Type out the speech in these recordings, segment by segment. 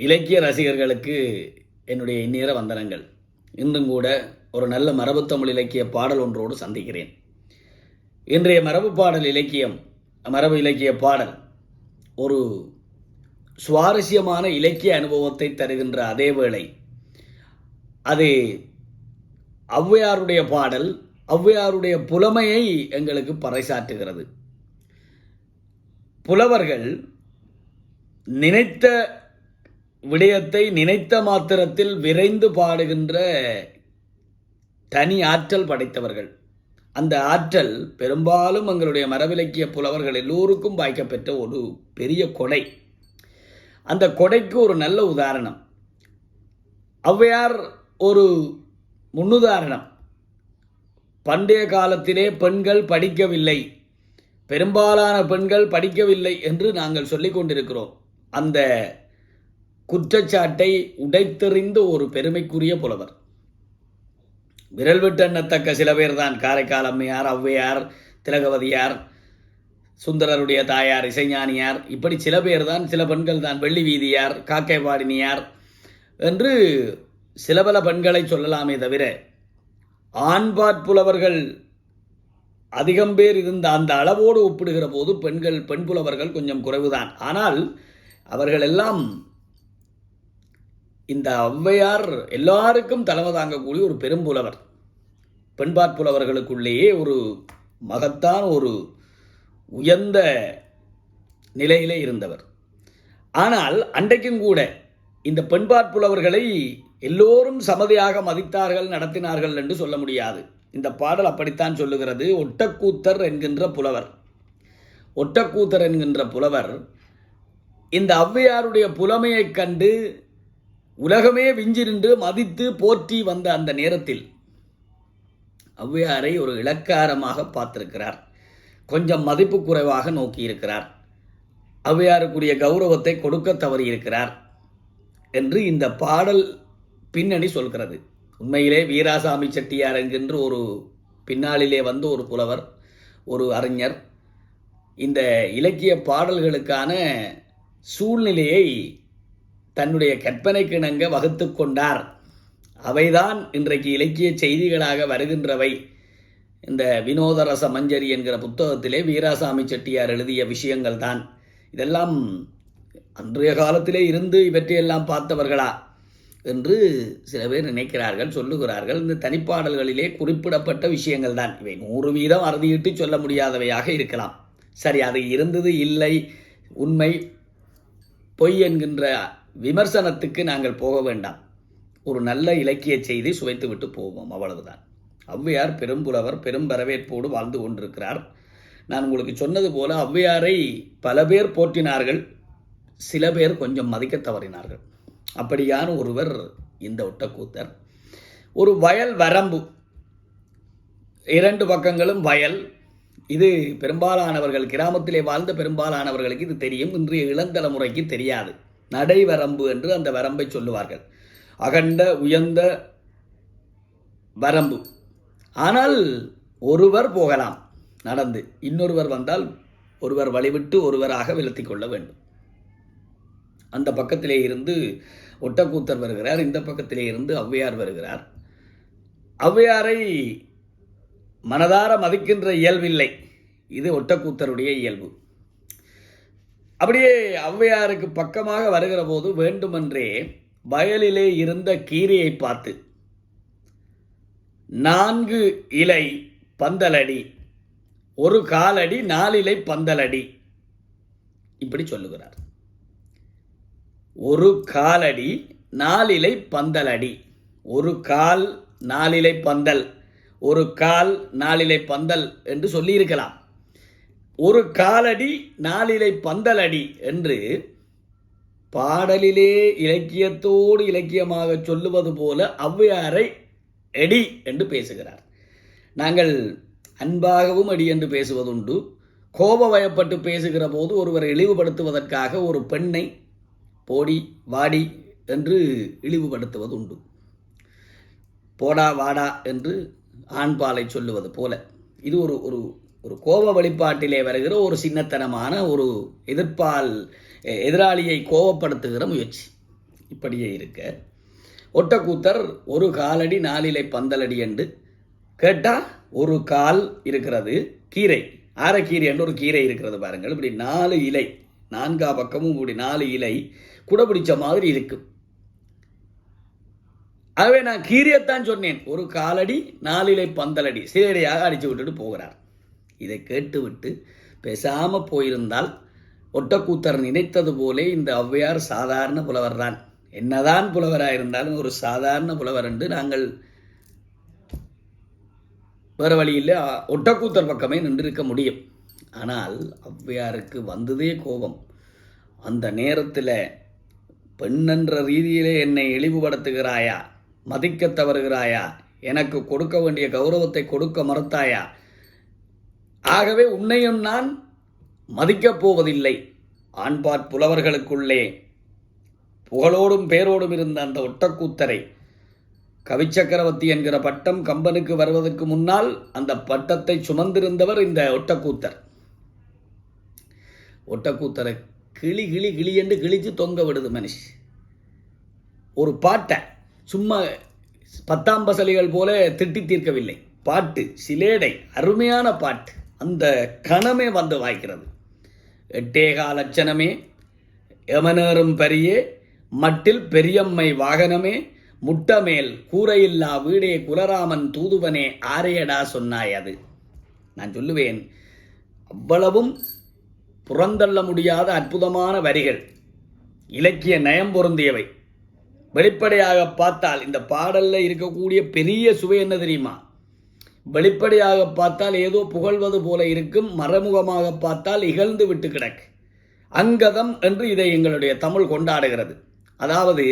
இலக்கிய ரசிகர்களுக்கு என்னுடைய இந்நேர வந்தனங்கள். இன்றும் கூட ஒரு நல்ல மரபு தமிழ் இலக்கிய பாடல் ஒன்றோடு சந்திக்கிறேன். இன்றைய மரபு இலக்கிய பாடல் ஒரு சுவாரஸ்யமான இலக்கிய அனுபவத்தை தருகின்ற அதே வேளை அது ஔவையாருடைய பாடல், ஔவையாருடைய புலமையை எங்களுக்கு பறைசாற்றுகிறது. புலவர்கள் நினைத்த விடயத்தை நினைத்த மாத்திரத்தில் விரைந்து பாடுகின்ற தனி ஆற்றல் படைத்தவர்கள். அந்த ஆற்றல் பெரும்பாலும் எங்களுடைய மரபிலக்கிய புலவர்கள் எல்லோருக்கும் வாய்க்கப்பெற்ற ஒரு பெரிய கொடை. அந்த கொடைக்கு ஒரு நல்ல உதாரணம் ஔவையார், ஒரு முன்னுதாரணம். பண்டைய காலத்திலே பெண்கள் படிக்கவில்லை, பெரும்பாலான பெண்கள் படிக்கவில்லை என்று நாங்கள் சொல்லிக் கொண்டிருக்கிறோம். அந்த குற்றச்சாட்டை உடைத்தெறிந்த ஒரு பெருமைக்குரிய புலவர். விரல் விட்டு எண்ணத்தக்க சில பேர் தான். காரைக்கால் அம்மையார், ஔவையார், திலகவதியார், சுந்தரருடைய தாயார் இசைஞானியார், இப்படி சில பேர் தான், சில பெண்கள் தான். வெள்ளி வீதியார், காக்கை பாடினியார் என்று சில பல பெண்களை சொல்லலாமே தவிர ஆண்பாற் புலவர்கள் அதிகம் பேர் இருந்த அந்த அளவோடு ஒப்பிடுகிற போது பெண் புலவர்கள் கொஞ்சம் குறைவுதான். ஆனால் அவர்கள் எல்லாம், இந்த ஔவையார் எல்லாருக்கும் தலைமை தாங்கக்கூடிய ஒரு பெரும்புலவர். பெண்பாற் புலவர்களுக்குள்ளேயே ஒரு மகத்தான ஒரு உயர்ந்த நிலையிலே இருந்தவர். ஆனால் அன்றைக்கும் கூட இந்த பெண்பாற் புலவர்களை எல்லோரும் சமதியாக மதித்தார்கள், நடத்தினார்கள் என்று சொல்ல முடியாது. இந்த பாடல் அப்படித்தான் சொல்லுகிறது. ஒட்டக்கூத்தர் என்கின்ற புலவர் இந்த ஔவையாருடைய புலமையைக் கண்டு உலகமே விஞ்சி நின்று மதித்து போற்றி வந்த அந்த நேரத்தில் ஔவையாரை ஒரு இலக்காரமாக பார்த்திருக்கிறார். கொஞ்சம் மதிப்பு குறைவாக நோக்கியிருக்கிறார். ஔவையாருக்குரிய கௌரவத்தை கொடுக்க தவறியிருக்கிறார் என்று இந்த பாடல் பின்னணி சொல்கிறது. உண்மையிலே வீராசாமி செட்டியார் என்கின்ற ஒரு பின்னாளிலே வந்த ஒரு புலவர், ஒரு அறிஞர், இந்த இலக்கிய பாடல்களுக்கான சூழ்நிலையை தன்னுடைய கற்பனைக்கு இணங்க வகுத்து கொண்டார். அவைதான் இன்றைக்கு இலக்கிய செய்திகளாக வருகின்றவை. இந்த வினோதரச மஞ்சரி என்கிற புத்தகத்திலே வீராசாமி செட்டியார் எழுதிய விஷயங்கள் தான். இதெல்லாம் அன்றைய காலத்திலே இருந்து இவற்றையெல்லாம் பார்த்தவர்களா என்று சில பேர் நினைக்கிறார்கள், சொல்லுகிறார்கள். இந்த தனிப்பாடல்களிலே குறிப்பிடப்பட்ட விஷயங்கள் தான் இவை. 100% அறுதியிட்டு சொல்ல முடியாதவையாக இருக்கலாம். சரி, அது இருந்தது, இல்லை, உண்மை, பொய் என்கின்ற விமர்சனத்துக்கு நாங்கள் போக வேண்டாம். ஒரு நல்ல இலக்கிய செய்தி சுவைத்து விட்டு போவோம், அவ்வளவுதான். ஔவையார் பெரும்புலவர், பெரும் வரவேற்போடு வாழ்ந்து கொண்டிருக்கிறார். நான் உங்களுக்கு சொன்னது போல ஔவையாரை பல பேர் போற்றினார்கள், சில பேர் கொஞ்சம் மதிக்க தவறினார்கள். அப்படியான ஒருவர் இந்த ஒட்டக்கூத்தர். ஒரு வயல் வரம்பு, 2 பக்கங்களும் வயல். இது பெரும்பாலானவர்கள், கிராமத்திலே வாழ்ந்த பெரும்பாலானவர்களுக்கு இது தெரியும். இன்றைய இளந்தலைமுறைக்கு தெரியாது. நடைவரம்பு என்று அந்த வரம்பை சொல்லுவார்கள். அகண்ட உயர்ந்த வரம்பு. ஆனால் ஒருவர் போகலாம் நடந்து, இன்னொருவர் வந்தால் ஒருவர் வழிவிட்டு ஒருவராக விலத்தி கொள்ள வேண்டும். அந்த பக்கத்திலே இருந்து ஒட்டக்கூத்தர் வருகிறார், இந்த பக்கத்திலே இருந்து ஔவையார் வருகிறார். ஔவையாரை மனதார மதிக்கின்ற இயல்பில்லை, இது ஒட்டக்கூத்தருடைய இயல்பு. அப்படியே ஔவையாருக்கு பக்கமாக வருகிற போது வேண்டுமென்றே வயலிலே இருந்த கீரையை பார்த்து 4 இலை பந்தலடி, 1 காலடி 4 இலை பந்தலடி, இப்படி சொல்லுகிறார். 1 காலடி 4 இலை பந்தலடி, 1 கால் 4 இலை பந்தல், 1 கால் 4 இலை பந்தல் என்று சொல்லியிருக்கலாம். 1 காலடி 4 இலை பந்தலடி என்று பாடலிலே இலக்கியத்தோடு இலக்கியமாக சொல்லுவது போல ஔவையாரை எடி என்று பேசுகிறார். நாங்கள் அன்பாகவும் எடி என்று பேசுவதுண்டு. கோபவயப்பட்டு பேசுகிற போது ஒருவரை இழிவுபடுத்துவதற்காக ஒரு பெண்ணை போடி வாடி என்று இழிவுபடுத்துவது உண்டு. போடா வாடா என்று ஆண்பாலை சொல்லுவது போல இது ஒரு ஒரு ஒரு கோப வெளிப்பாட்டிலே வருகிற ஒரு சின்னத்தனமான ஒரு எதிராளியை கோபப்படுத்துகிற முயற்சி. இப்படியே இருக்க ஒட்டக்கூத்தர் ஒரு காலடி 4 இலை பந்தலடி என்று கேட்டால் ஒரு கால் இருக்கிறது கீரை, ஆரக்கீரை என்று ஒரு கீரை இருக்கிறது பாருங்கள். இப்படி 4 இலை, 4 பக்கமும் இப்படி 4 இலை குடபிடிச்ச மாதிரி இருக்கும். ஆகவே நான் கீரையத்தான் சொன்னேன். ஒரு காலடி 4 இலை பந்தலடி சீரடியாக அடித்து விட்டுட்டு போகிறார். இதை கேட்டுவிட்டு பேசாமல் போயிருந்தால் ஒட்டக்கூத்தர் நினைத்தது போலே இந்த ஔவையார் சாதாரண புலவர் தான், என்னதான் புலவராக இருந்தாலும் ஒரு சாதாரண புலவர் என்று நாங்கள் வேறு வழியில் ஒட்டக்கூத்தர் பக்கமே நின்றிருக்க முடியும். ஆனால் ஔவையாருக்கு வந்ததே கோபம். அந்த நேரத்தில் பெண்ணென்ற ரீதியிலே என்னை இழிவுபடுத்துகிறாயா, மதிக்க தவறுகிறாயா, எனக்கு கொடுக்க வேண்டிய கௌரவத்தை கொடுக்க மறுத்தாயா, ஆகவே உன்னையும் நான் மதிக்கப் போவதில்லை. ஆண்பாற் புலவர்களுக்குள்ளே புகழோடும் பேரோடும் இருந்த அந்த ஒட்டக்கூத்தரை, கவிச்சக்கரவர்த்தி என்கிற பட்டம் கம்பனுக்கு வருவதற்கு முன்னால் அந்த பட்டத்தை சுமந்திருந்தவர் இந்த ஒட்டக்கூத்தர். ஒட்டக்கூத்தரை கிளி கிளி கிளி என்று கிழிச்சு தொங்க விடுது மனுஷ். ஒரு பாட்டை சும்மா 10ஆம் பசலிகள் போல திட்டி தீர்க்கவில்லை. பாட்டு சிலேடை, அருமையான பாட்டு. அந்த கணமே வந்து வாய்க்கிறது. 8 லட்சணமே எமனேறும் பரியே மட்டில் பெரியம்மை வாகனமே முட்டமேல் கூரையில்லா வீடே குலராமன் தூதுவனே ஆரையடா சொன்னாய். அது நான் சொல்லுவேன், அவ்வளவும் புறந்தள்ள முடியாத அற்புதமான வரிகள், இலக்கிய நயம் பொருந்தியவை. வெளிப்படையாக பார்த்தால் இந்த பாடலில் இருக்கக்கூடிய பெரிய சுவை என்ன தெரியுமா? வெளிப்படையாக பார்த்தால் ஏதோ புகழ்வது போல இருக்கும், மறைமுகமாக பார்த்தால் இகழ்ந்து விட்டு கிடக்கு. அங்கதம் என்று இதை எங்களுடைய தமிழ் கொண்டாடுகிறது. அதாவது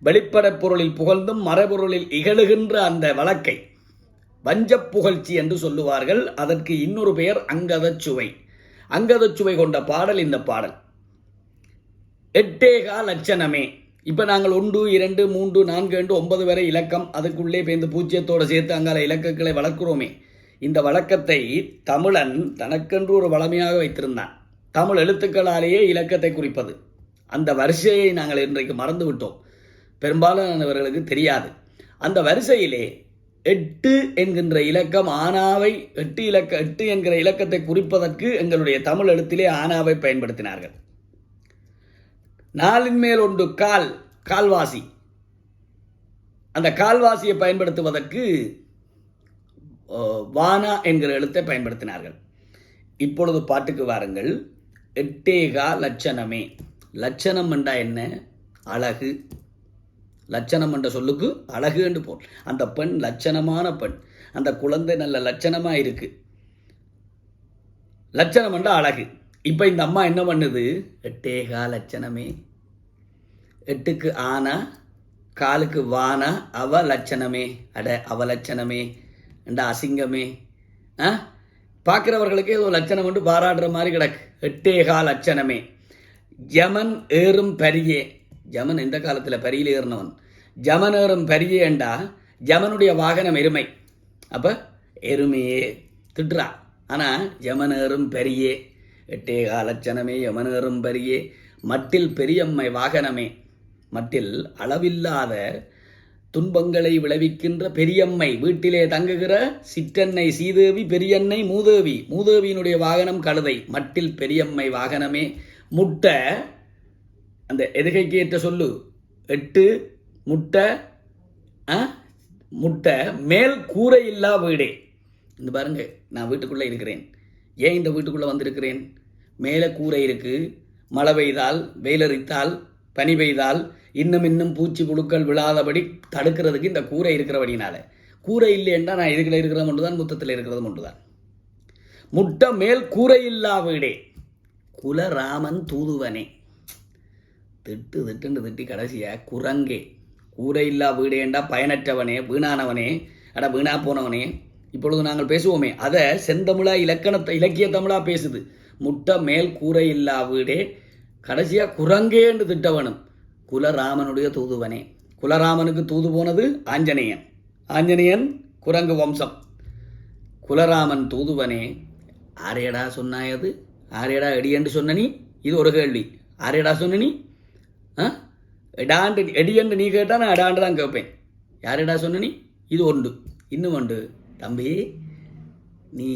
வெளிப்படை பொருளில் புகழ்ந்தும் மறைபொருளில் இகழுகின்ற அந்த வழக்கை வஞ்சப் புகழ்ச்சி என்று சொல்லுவார்கள். அதற்கு இன்னொரு பெயர் அங்கத சுவை. அங்கத சுவை கொண்ட பாடல் இந்த பாடல். 8 லட்சணமே. இப்போ நாங்கள் 1, 2, 3, 4 என்று 9 வரை இலக்கம், அதுக்குள்ளே பேருந்து பூஜ்ஜியத்தோடு சேர்த்து அங்கால இலக்கங்களை வளர்க்கிறோமே. இந்த வழக்கத்தை தமிழன் தனக்கென்று ஒரு வளமையாக வைத்திருந்தான். தமிழ் எழுத்துக்களாலேயே இலக்கத்தை குறிப்பது. அந்த வரிசையை நாங்கள் இன்றைக்கு மறந்து விட்டோம். பெரும்பாலானவர்களுக்கு தெரியாது. அந்த வரிசையிலே 8 என்கின்ற இலக்கம் ஆனாவை 8 என்கிற இலக்கத்தை குறிப்பதற்கு எங்களுடைய தமிழ் எழுத்திலே ஆனாவை பயன்படுத்தினார்கள். 4 மேல் 1 கால்வாசி. அந்த கால்வாசியை பயன்படுத்துவதற்கு வானா என்கிற எழுத்தை பயன்படுத்தினார்கள். இப்பொழுது பாட்டுக்கு வாருங்கள். 8 லட்சணமே. லட்சணம் என்றா என்ன? அழகு. லட்சணம் என்ற சொல்லுக்கு அழகு என்று போல். அந்த பெண் லட்சணமான பெண், அந்த குழந்தை நல்ல லட்சணமாக இருக்கு. லட்சணம் என்ற அழகு. இப்போ இந்த அம்மா என்ன பண்ணுது? 8 லட்சணமே. 8க்கு ஆனா, காலுக்கு வானா, அவ லட்சணமே. அட அவ லட்சணமே என்ற அசிங்கமே. பார்க்குறவர்களுக்கு ஏதோ லட்சணம் என்று பாராட்டுற மாதிரி கிடக்கு. 8 லட்சணமே. ஜமன் ஏறும் பரியே. ஜமன் எந்த காலத்தில் பரியில் ஏறினவன். ஜமன் ஏறும் பரியே என்றா ஜமனுடைய வாகனம் எருமை. அப்போ எருமையே திட்டுறா. ஆனால் ஜமன் ஏறும் பரியே. 8 லட்சணமே யமன் ஏறும் பரியே மட்டில் பெரியம்மை வாகனமே. மட்டில் அளவில்லாத துன்பங்களை விளைவிக்கின்ற பெரியம்மை, வீட்டிலே தங்குகிற சிற்றன்னை சீதேவி, பெரியன்னை மூதேவி. மூதேவியினுடைய வாகனம் கழுதை. மட்டில் பெரியம்மை வாகனமே. முட்டை, அந்த எதுகைக்கு ஏற்ற சொல்லு. 8 முட்டை மேல் கூரை இல்லா வீடே. இந்த பாருங்க, நான் வீட்டுக்குள்ளே இருக்கிறேன். ஏன் இந்த வீட்டுக்குள்ளே வந்திருக்கிறேன்? மேலே கூரை இருக்குது. மழை பெய்தால், வெயிலரித்தால், பனி பெய்தால் இன்னும் பூச்சி புழுக்கள் விழாதபடி தடுக்கிறதுக்கு இந்த கூரை இருக்கிறபடினால. கூரை இல்லைன்னா நான் இதுக்குள்ள இருக்கிறது ஒன்று தான், முத்தத்தில் இருக்கிறது ஒன்று தான். முட்டை மேல் கூரை இல்லா வீடே குலராமன் தூதுவனே. திட்டு கடைசியா குரங்கே. கூரை இல்லா வீடேண்டா பயனற்றவனே, வீணானவனே, வீணா போனவனே. இப்பொழுது நாங்கள் பேசுவோமே, அதை செந்தமிழா இலக்கிய தமிழா பேசுது. முட்டை மேல் கூரை இல்லா வீடே கடைசியா குரங்கே என்று திட்டவனும் குலராமனுடைய தூதுவனே. குலராமனுக்கு தூது போனது ஆஞ்சநேயன். ஆஞ்சநேயன் குரங்கு வம்சம். குலராமன் தூதுவனே ஆரையடா சொன்னாயது? ஆரையடா எடி என்று சொன்ன நீ? இது ஒரு கேள்வி. ஆரையடா சொன்ன நீ? எடாண்டு எடியண்டு நீ கேட்டால் நான் எடாண்டு தான் கேட்பேன். யாரெடா சொன்ன நீ? இது ஒன்று. இன்னும் ஒன்று, தம்பி நீ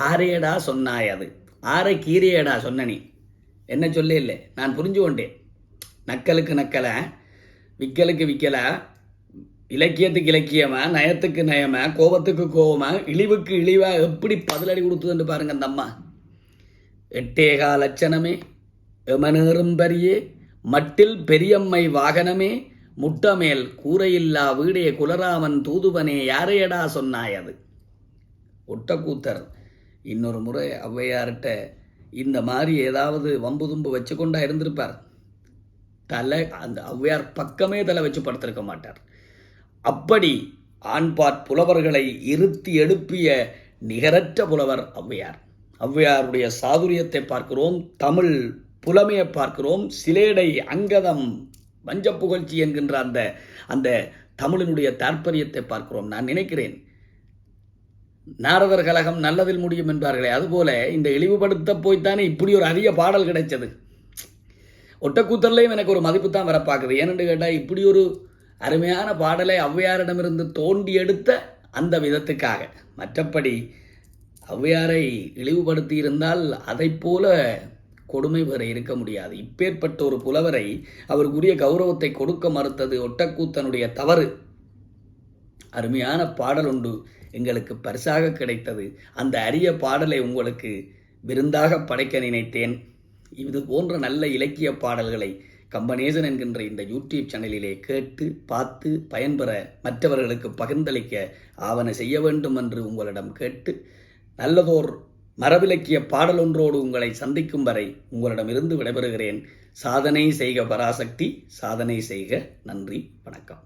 ஆரையடா சொன்னாய், அது ஆரை கீரையடா சொன்ன நீ என்ன சொல்ல இல்லை, நான் புரிஞ்சு கொண்டேன். நக்கலுக்கு நக்கலை, விக்கலுக்கு விக்கலை, இலக்கியத்துக்கு இலக்கியமா, நயத்துக்கு நயமா, கோபத்துக்கு கோபமா, இழிவுக்கு இழிவா எப்படி பதிலடி கொடுத்துன்னு பாருங்க அந்த அம்மா. 8 லட்சணமே எமனேறும்பரியே மட்டில் பெரியம்மை வாகனமே முட்டமேல் கூரையில்லா வீடே குலராமன் தூதுவனே யாரையடா சொன்னாய் அது. ஒட்டக்கூத்தர் இன்னொரு முறை ஔவையார்கிட்ட இந்த மாதிரி ஏதாவது வம்பு தும்பு வச்சு கொண்டா இருந்திருப்பார். தலை அந்த ஔவையார் பக்கமே தலை வச்சு படுத்திருக்க மாட்டார். அப்படி ஆண்பாற் புலவர்களை இருத்தி எழுப்பிய நிகரற்ற புலவர் ஔவையார். ஔவையாருடைய சாதுரியத்தை பார்க்கிறோம், தமிழ் புலமையை பார்க்கிறோம், சிலேடை அங்கதம் வஞ்ச புகழ்ச்சி என்கின்ற அந்த தமிழினுடைய தாற்பயத்தை பார்க்கிறோம். நான் நினைக்கிறேன், நாரதர் கலகம் நல்லதில் முடியும் என்பார்களே, அதுபோல இந்த இழிவுபடுத்த போய்த்தானே இப்படி ஒரு அரிய பாடல் கிடைச்சது. ஒட்டக்கூத்தர்லையும் எனக்கு ஒரு மதிப்பு தான் வர பார்க்குது. ஏனென்று கேட்டால் இப்படி ஒரு அருமையான பாடலை ஔவையாரிடமிருந்து தோண்டி எடுத்த அந்த விதத்துக்காக. மற்றபடி ஔவையாரை இழிவுபடுத்தி இருந்தால் அதை போல கொடுமை வேற இருக்க முடியாது. இப்பேற்பட்ட ஒரு புலவரை அவருக்குரிய கௌரவத்தை கொடுக்க மறுத்தது ஒட்டக்கூத்தனுடைய தவறு. அருமையான பாடல் ஒன்று எங்களுக்கு பரிசாக கிடைத்தது. அந்த அரிய பாடலை உங்களுக்கு விருந்தாக படைக்க நினைத்தேன். இது போன்ற நல்ல இலக்கிய பாடல்களை கம்பனேசன் என்கின்ற இந்த யூடியூப் சேனலிலே கேட்டு பார்த்து பயன்பெற மற்றவர்களுக்கு பகிர்ந்தளிக்க ஆவன செய்ய வேண்டும் என்று உங்களிடம் கேட்டு, நல்லதோர் மரபிலக்கிய பாடல் ஒன்றோடு உங்களை சந்திக்கும் வரை உங்களிடமிருந்து விடைபெறுகிறேன். சாதனை செய்க பராசக்தி, சாதனை செய்க. நன்றி, வணக்கம்.